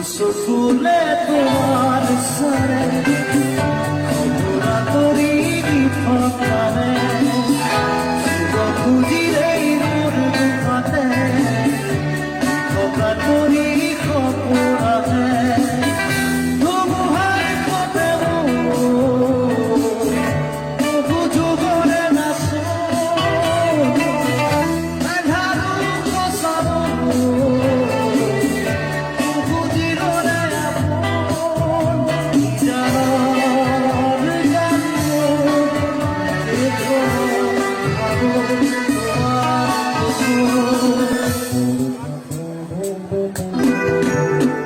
ফুলে তোমার সরে তোরি ফকারে খুঁজিলে মোর দুখাতে ফকা তোরি খপরাতে ধুমুহার খপে বহু যুগরে নাচে আধারু কসাবো Thank you.